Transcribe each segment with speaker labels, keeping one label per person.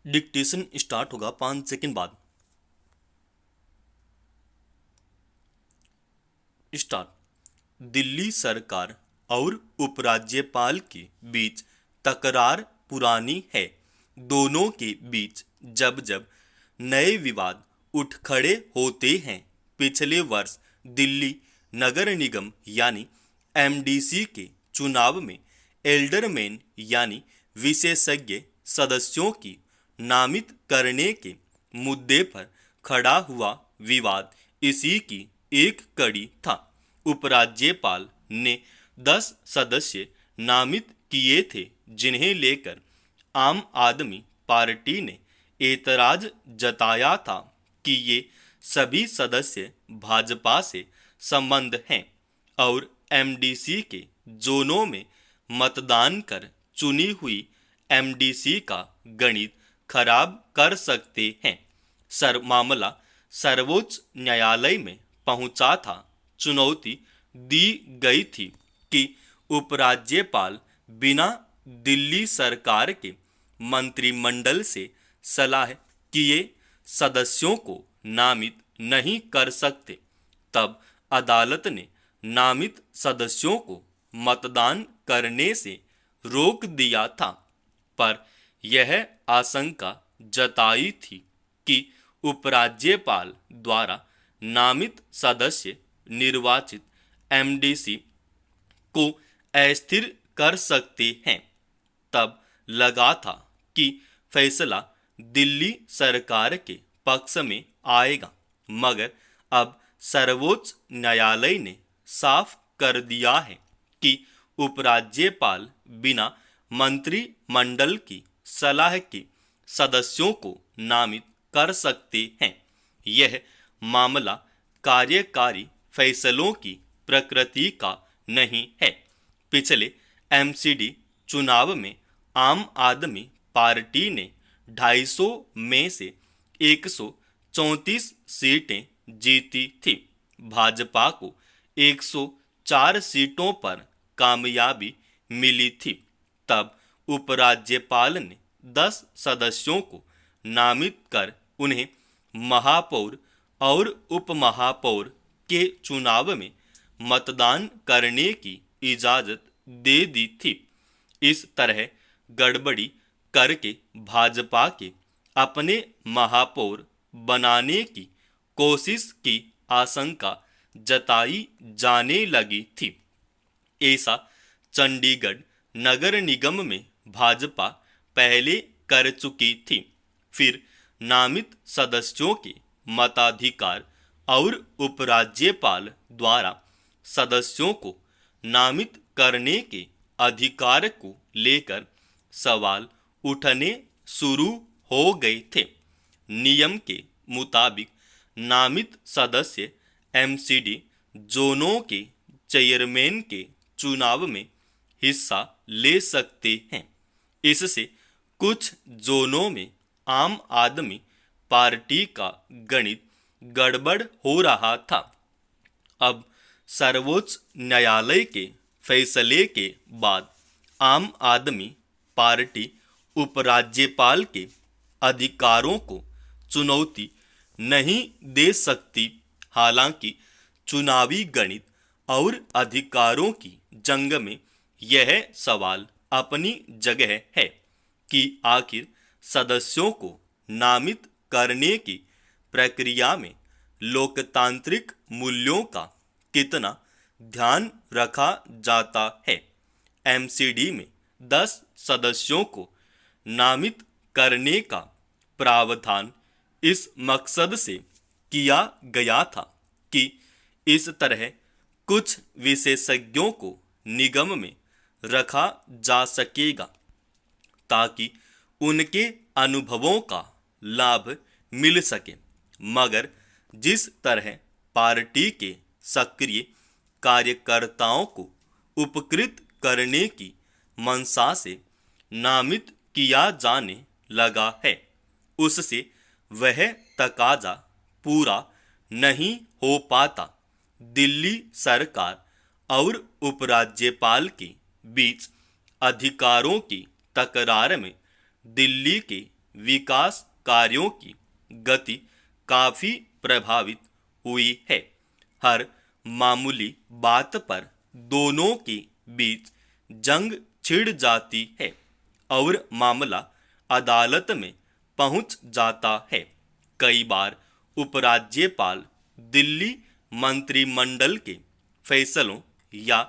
Speaker 1: Dictation start होगा 5 second बाद। Start. Delhi सरकार और उपराज्यपाल के बीच तकरार पुरानी है। दोनों के बीच जब जब नए विवाद उठ खड़े होते हैं। पिछले वर्ष दिल्ली नगर निगम यानी एमडीसी के चुनाव में एल्डरमैन यानी विशेषज्ञ सदस्यों की नामित करने के मुद्दे पर खड़ा हुआ विवाद इसी की एक कड़ी था। उपराज्यपाल ने 10 सदस्य नामित किए थे, जिन्हें लेकर आम आदमी पार्टी ने एतराज जताया था कि ये सभी सदस्य भाजपा से संबंध हैं और एमडीसी के जोनों में मतदान कर चुनी हुई एमडीसी का गणित खराब कर सकते हैं। मामला सर्वोच्च न्यायालय में पहुंचा था। चुनौती दी गई थी कि उपराज्यपाल बिना दिल्ली सरकार के मंत्रिमंडल से सलाह किए सदस्यों को नामित नहीं कर सकते। तब अदालत ने नामित सदस्यों को मतदान करने से रोक दिया था, पर यह आशंका जताई थी कि उपराज्यपाल द्वारा नामित सदस्य निर्वाचित एमडीसी को अस्थिर कर सकते हैं। तब लगा था कि फैसला दिल्ली सरकार के पक्ष में आएगा, मगर अब सर्वोच्च न्यायालय ने साफ कर दिया है कि उपराज्यपाल बिना मंत्रिमंडल की सलाह के सदस्यों को नामित कर सकते हैं। यह मामला कार्यकारी फैसलों की प्रकृति का नहीं है। पिछले एमसीडी चुनाव में आम आदमी पार्टी ने 250 में से 134 सीटें जीती थी। भाजपा को 104 सीटों पर कामयाबी मिली थी। तब उपराज्यपाल ने 10 सदस्यों को नामित कर उन्हें महापौर और उपमहापौर के चुनाव में मतदान करने की इजाजत दे दी थी। इस तरह गड़बड़ी करके भाजपा के अपने महापौर बनाने की कोशिश की आशंका जताई जाने लगी थी। ऐसा चंडीगढ़ नगर निगम में भाजपा पहले कर चुकी थी। फिर नामित सदस्यों के मताधिकार और उपराज्यपाल द्वारा सदस्यों को नामित करने के अधिकार को लेकर सवाल उठने शुरू हो गए थे। नियम के मुताबिक नामित सदस्य एमसीडी जोनों के चेयरमैन के चुनाव में हिस्सा ले सकते हैं। इससे कुछ जोनों में आम आदमी पार्टी का गणित गड़बड़ हो रहा था। अब सर्वोच्च न्यायालय के फैसले के बाद आम आदमी पार्टी उपराज्यपाल के अधिकारों को चुनौती नहीं दे सकती। हालांकि चुनावी गणित और अधिकारों की जंग में यह सवाल अपनी जगह है कि आखिर सदस्यों को नामित करने की प्रक्रिया में लोकतांत्रिक मूल्यों का कितना ध्यान रखा जाता है। एमसीडी में 10 सदस्यों को नामित करने का प्रावधान इस मकसद से किया गया था कि इस तरह कुछ विशेषज्ञों को निगम में रखा जा सकेगा ताकि उनके अनुभवों का लाभ मिल सके। मगर जिस तरह पार्टी के सक्रिय कार्यकर्ताओं को उपकृत करने की मंशा से नामित किया जाने लगा है, उससे वह तकाजा पूरा नहीं हो पाता। दिल्ली सरकार और उपराज्यपाल के बीच अधिकारों की तकरार में दिल्ली के विकास कार्यों की गति काफी प्रभावित हुई है। हर मामूली बात पर दोनों के बीच जंग छिड़ जाती है और मामला अदालत में पहुंच जाता है। कई बार उपराज्यपाल दिल्ली मंत्रिमंडल के फैसलों या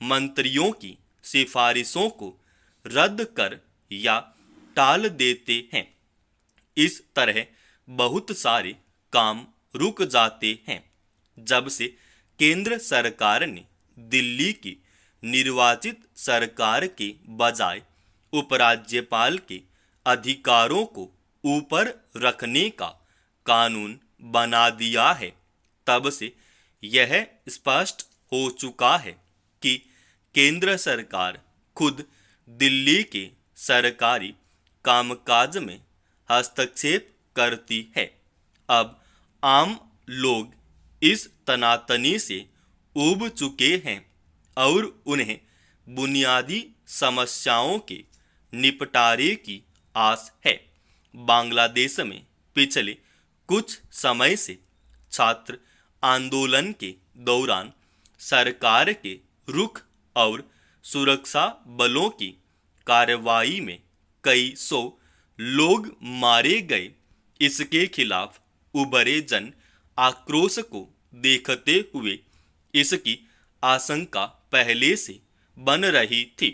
Speaker 1: मंत्रियों की सिफारिशों को रद्द कर या टाल देते हैं। इस तरह बहुत सारे काम रुक जाते हैं। जब से केंद्र सरकार ने दिल्ली की निर्वाचित सरकार के बजाय उपराज्यपाल के अधिकारों को ऊपर रखने का कानून बना दिया है, तब से यह स्पष्ट हो चुका है कि केंद्र सरकार खुद दिल्ली के सरकारी कामकाज में हस्तक्षेप करती है। अब आम लोग इस तनातनी से ऊब चुके हैं और उन्हें बुनियादी समस्याओं के निपटारे की आस है। बांग्लादेश में पिछले कुछ समय से छात्र आंदोलन के दौरान सरकार के रुख और सुरक्षा बलों की कार्रवाई में कई सौ लोग मारे गए। इसके खिलाफ उभरे जन आक्रोश को देखते हुए इसकी आशंका पहले से बन रही थी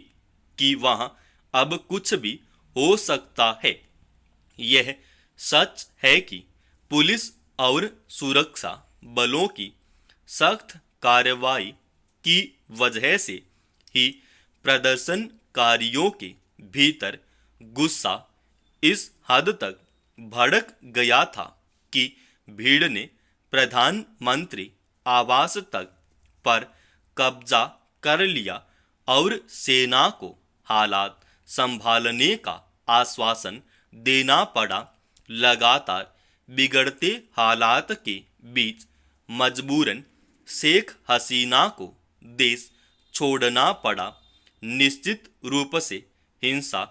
Speaker 1: कि वहां अब कुछ भी हो सकता है। यह सच है कि पुलिस और सुरक्षा बलों की सख्त कार्रवाई की वजह से ही प्रदर्शनकारियों के भीतर गुस्सा इस हद तक भड़क गया था कि भीड़ ने प्रधानमंत्री आवास तक पर कब्जा कर लिया और सेना को हालात संभालने का आश्वासन देना पड़ा। लगातार बिगड़ते हालात के बीच मजबूरन शेख हसीना को देश छोड़ना पड़ा। निश्चित रूप से हिंसा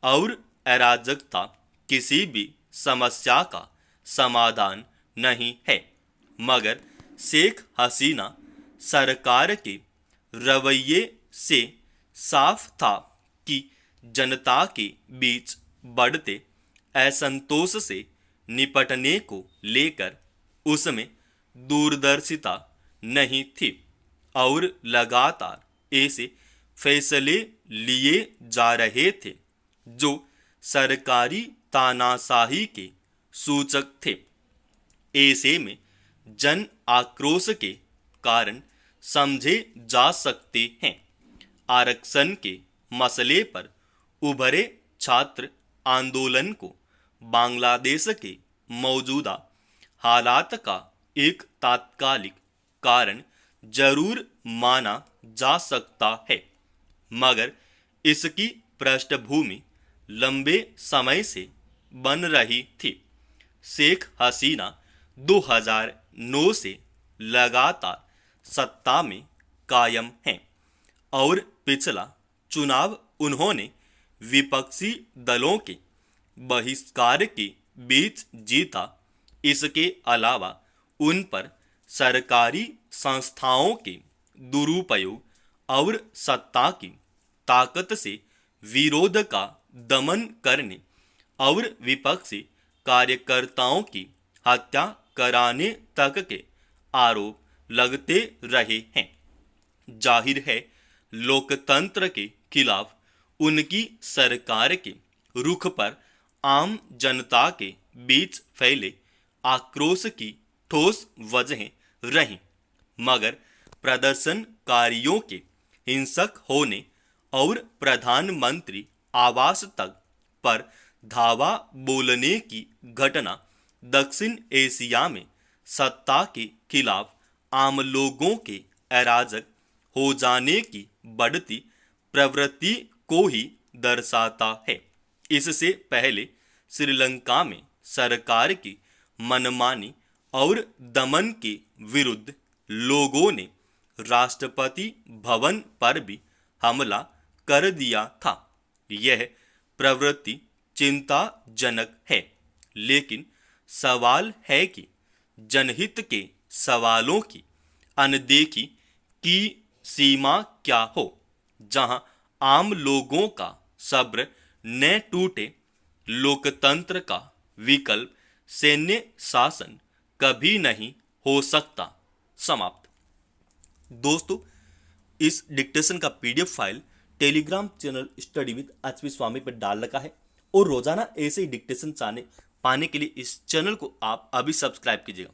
Speaker 1: और अराजकता किसी भी समस्या का समाधान नहीं है, मगर शेख हसीना सरकार के रवैये से साफ था कि जनता के बीच बढ़ते असंतोष से निपटने को लेकर उसमें दूरदर्शिता नहीं थी और लगातार ऐसे फैसले लिए जा रहे थे जो सरकारी तानाशाही के सूचक थे। ऐसे में जन आक्रोश के कारण समझे जा सकते हैं। आरक्षण के मसले पर उभरे छात्र आंदोलन को बांग्लादेश के मौजूदा हालात का एक तात्कालिक कारण जरूर माना जा सकता है, मगर इसकी पृष्ठभूमि लंबे समय से बन रही थी। शेख हसीना 2009 से लगातार सत्ता में कायम हैं और पिछला चुनाव उन्होंने विपक्षी दलों के बहिष्कार के बीच जीता। इसके अलावा उन पर सरकारी संस्थाओं के दुरुपयोग और सत्ता की ताकत से विरोध का दमन करने और विपक्षी कार्यकर्ताओं की हत्या कराने तक के आरोप लगते रहे हैं। जाहिर है, लोकतंत्र के खिलाफ उनकी सरकार के रुख पर आम जनता के बीच फैले आक्रोश की ठोस वजहें रहीं, मगर प्रदर्शनकारियों के हिंसक होने और प्रधानमंत्री आवास तक पर धावा बोलने की घटना दक्षिण एशिया में सत्ता के खिलाफ आम लोगों के अराजक हो जाने की बढ़ती प्रवृत्ति को ही दर्शाता है। इससे पहले श्रीलंका में सरकार की मनमानी और दमन के विरुद्ध लोगों ने राष्ट्रपति भवन पर भी हमला कर दिया था। यह प्रवृत्ति चिंताजनक है। लेकिन सवाल है कि जनहित के सवालों की अनदेखी की सीमा क्या हो, जहां आम लोगों का सब्र न टूटे। लोकतंत्र का विकल्प सैन्य शासन कभी नहीं हो सकता। समाप्त। दोस्तों, इस डिक्टेशन का PDF file Telegram channel study with HP Swami पर डाल रखा है और रोजाना ऐसे ही डिक्टेशन पाने के लिए इस चैनल को आप अभी सब्सक्राइब कीजिएगा।